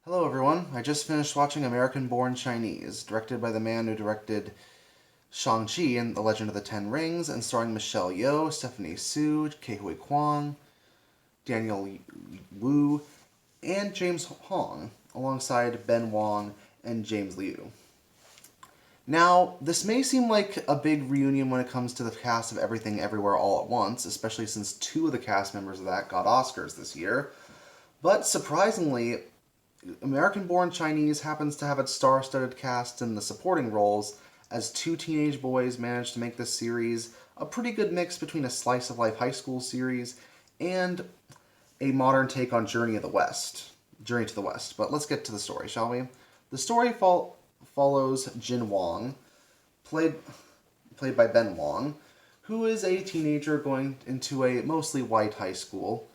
Hello everyone, I just finished watching American-Born Chinese, directed by the man who directed Shang-Chi and The Legend of the Ten Rings, and starring Michelle Yeoh, Stephanie Hsu, Ke Kwang, Daniel Wu, and James Hong, alongside Ben Wong and James Liu. Now, this may seem like a big reunion when it comes to the cast of Everything Everywhere All at Once, especially since two of the cast members of that got Oscars this year, but surprisingly, American-Born Chinese happens to have its star-studded cast in the supporting roles, as two teenage boys managed to make this series a pretty good mix between a slice-of-life high school series and a modern take on Journey to the West. But let's get to the story, shall we? The story follows Jin Wong, played by Ben Wong, who is a teenager going into a mostly white high school.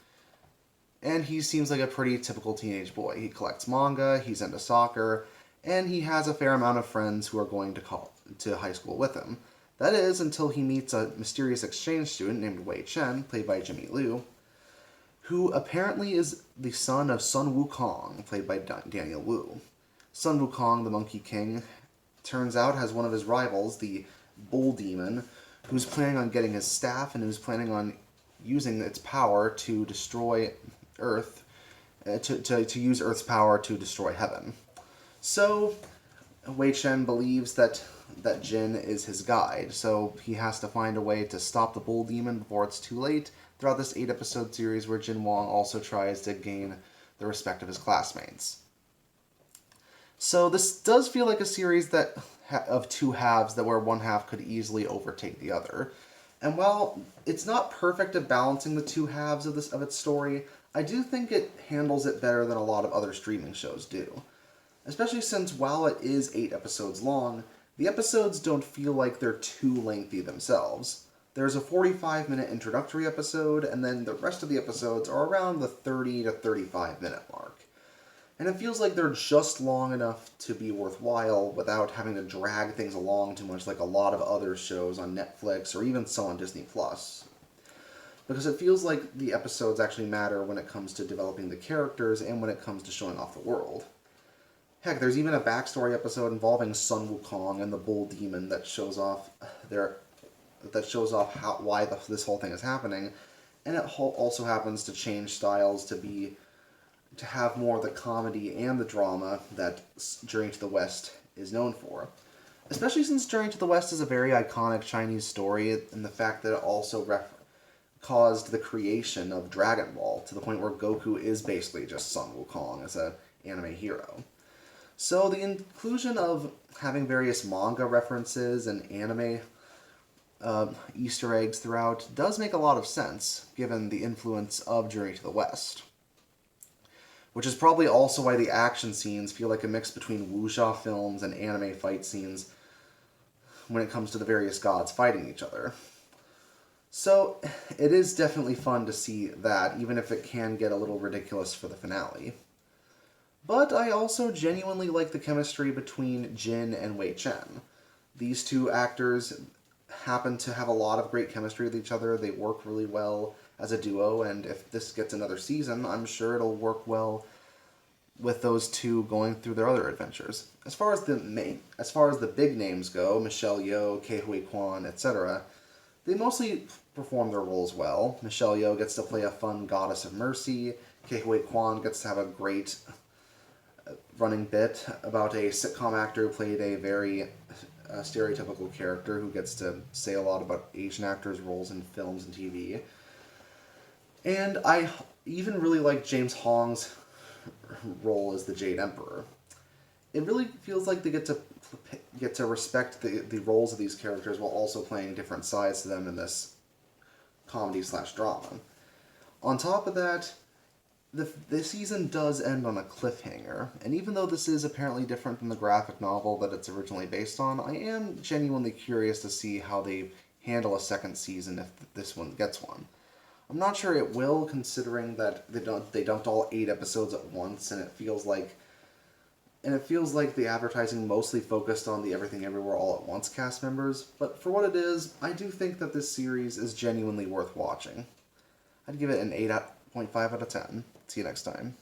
And he seems like a pretty typical teenage boy. He collects manga, he's into soccer, and he has a fair amount of friends who are going to high school with him. That is, until he meets a mysterious exchange student named Wei Chen, played by Jimmy Liu, who apparently is the son of Sun Wukong, played by Daniel Wu. Sun Wukong, the Monkey King, turns out has one of his rivals, the Bull Demon, who's planning on getting his staff and who's planning on using its power to destroy Earth, to use Earth's power to destroy heaven. So, Wei Chen believes that Jin is his guide, so he has to find a way to stop the Bull Demon before it's too late throughout this 8-episode series where Jin Wong also tries to gain the respect of his classmates. So this does feel like a series that of two halves, that where one half could easily overtake the other. And while it's not perfect at balancing the two halves of its story, I do think it handles it better than a lot of other streaming shows do. Especially since while it is 8 episodes long, the episodes don't feel like they're too lengthy themselves. There's a 45-minute introductory episode, and then the rest of the episodes are around the 30 to 35-minute mark. And it feels like they're just long enough to be worthwhile without having to drag things along too much like a lot of other shows on Netflix or even some on Disney+. Because it feels like the episodes actually matter when it comes to developing the characters and when it comes to showing off the world. Heck, there's even a backstory episode involving Sun Wukong and the Bull Demon that shows off why this whole thing is happening, and it also happens to change styles to have more of the comedy and the drama that Journey to the West is known for. Especially since Journey to the West is a very iconic Chinese story, and the fact that it also caused the creation of Dragon Ball, to the point where Goku is basically just Sun Wukong as an anime hero. So the inclusion of having various manga references and anime Easter eggs throughout does make a lot of sense, given the influence of Journey to the West. Which is probably also why the action scenes feel like a mix between wuxia films and anime fight scenes when it comes to the various gods fighting each other. So, it is definitely fun to see that, even if it can get a little ridiculous for the finale. But I also genuinely like the chemistry between Jin and Wei Chen. These two actors happen to have a lot of great chemistry with each other. They work really well as a duo, and if this gets another season, I'm sure it'll work well with those two going through their other adventures. As far as the big names go, Michelle Yeoh, Ke Kwang, etc., they mostly perform their roles well. Michelle Yeoh gets to play a fun goddess of mercy. Ke Kwang gets to have a great running bit about a sitcom actor who played a very stereotypical character who gets to say a lot about Asian actors' roles in films and TV. And I even really like James Hong's role as the Jade Emperor. It really feels like they get to respect the roles of these characters while also playing different sides to them in this comedy/drama. On top of that, this season does end on a cliffhanger, and even though this is apparently different than the graphic novel that it's originally based on, I am genuinely curious to see how they handle a second season if this one gets one. I'm not sure it will, considering that they dumped all 8 episodes at once, and it feels like the advertising mostly focused on the Everything Everywhere All at Once cast members. But for what it is, I do think that this series is genuinely worth watching. I'd give it an 8.5 out of 10. See you next time.